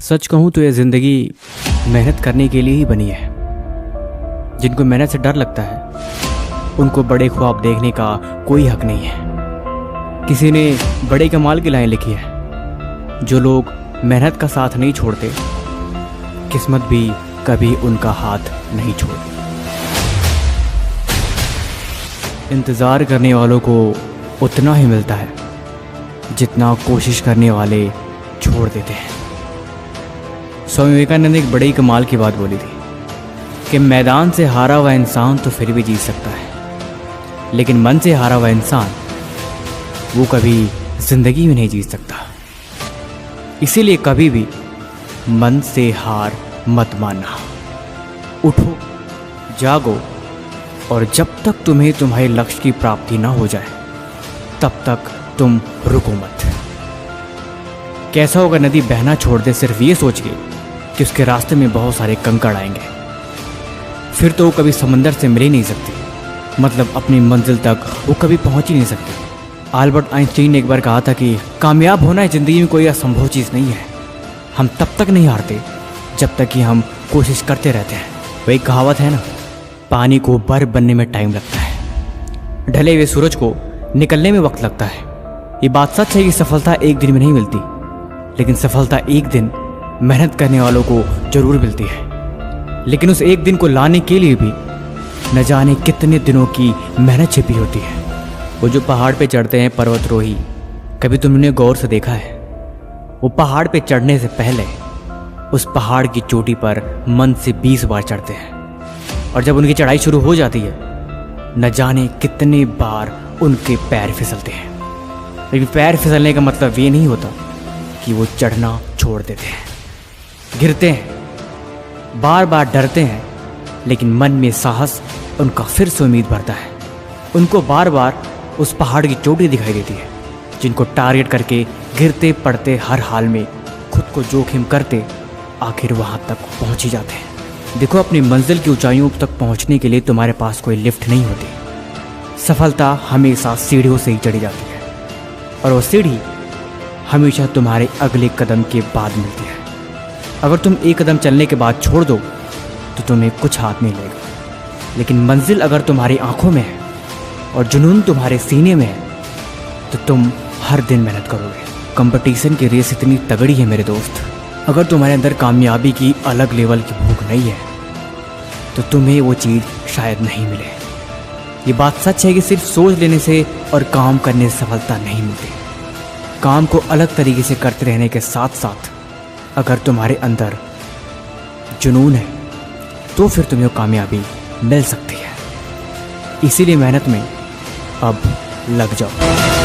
सच कहूँ तो ये ज़िंदगी मेहनत करने के लिए ही बनी है। जिनको मेहनत से डर लगता है उनको बड़े ख्वाब देखने का कोई हक नहीं है। किसी ने बड़े कमाल की लाइन लिखी है, जो लोग मेहनत का साथ नहीं छोड़ते किस्मत भी कभी उनका हाथ नहीं छोड़ती। इंतज़ार करने वालों को उतना ही मिलता है जितना कोशिश करने वाले छोड़ देते हैं। स्वामी विवेकानंद ने एक बड़ी कमाल की बात बोली थी कि मैदान से हारा हुआ इंसान तो फिर भी जीत सकता है, लेकिन मन से हारा हुआ इंसान वो कभी जिंदगी में नहीं जीत सकता। इसीलिए कभी भी मन से हार मत मानना। उठो, जागो, और जब तक तुम्हें तुम्हारे लक्ष्य की प्राप्ति ना हो जाए तब तक तुम रुको मत। कैसा होगा नदी बहना छोड़ दे सिर्फ ये सोच के कि उसके रास्ते में बहुत सारे कंकड़ आएंगे, फिर तो वो कभी समंदर से मिल ही नहीं सकती, मतलब अपनी मंजिल तक वो कभी पहुंच ही नहीं सकती। अल्बर्ट आइंस्टीन ने एक बार कहा था कि कामयाब होना ज़िंदगी में कोई असंभव चीज़ नहीं है। हम तब तक नहीं हारते जब तक कि हम कोशिश करते रहते हैं। वही कहावत है ना, पानी को बर्फ बनने में टाइम लगता है, ढले हुए सूरज को निकलने में वक्त लगता है। ये बात सच है कि सफलता एक दिन में नहीं मिलती, लेकिन सफलता एक दिन मेहनत करने वालों को जरूर मिलती है। लेकिन उस एक दिन को लाने के लिए भी न जाने कितने दिनों की मेहनत छिपी होती है। वो जो पहाड़ पे चढ़ते हैं पर्वतरोही, कभी तुमने गौर से देखा है? वो पहाड़ पे चढ़ने से पहले उस पहाड़ की चोटी पर मन से 20 बार चढ़ते हैं, और जब उनकी चढ़ाई शुरू हो जाती है न जाने कितने बार उनके पैर फिसलते हैं। लेकिन पैर फिसलने का मतलब ये नहीं होता कि वो चढ़ना छोड़ देते हैं। गिरते हैं, बार बार डरते हैं, लेकिन मन में साहस उनका फिर से उम्मीद भरता है। उनको बार बार उस पहाड़ की चोटी दिखाई देती है, जिनको टारगेट करके गिरते पड़ते हर हाल में खुद को जोखिम करते आखिर वहाँ तक पहुँच ही जाते हैं। देखो, अपनी मंजिल की ऊंचाइयों तक पहुँचने के लिए तुम्हारे पास कोई लिफ्ट नहीं होती। सफलता हमेशा सीढ़ियों से ही चढ़ी जाती है, और वो सीढ़ी हमेशा तुम्हारे अगले कदम के बाद मिलती है। अगर तुम एक कदम चलने के बाद छोड़ दो तो तुम्हें कुछ हाथ नहीं लगेगा, लेकिन मंजिल अगर तुम्हारी आंखों में है और जुनून तुम्हारे सीने में है तो तुम हर दिन मेहनत करोगे। कंपटीशन की रेस इतनी तगड़ी है मेरे दोस्त, अगर तुम्हारे अंदर कामयाबी की अलग लेवल की भूख नहीं है तो तुम्हें वो चीज़ शायद नहीं मिले। ये बात सच है कि सिर्फ सोच लेने से और काम करने से सफलता नहीं मिलती। काम को अलग तरीके से करते रहने के साथ साथ अगर तुम्हारे अंदर जुनून है तो फिर तुम्हें कामयाबी मिल सकती है। इसीलिए मेहनत में अब लग जाओ।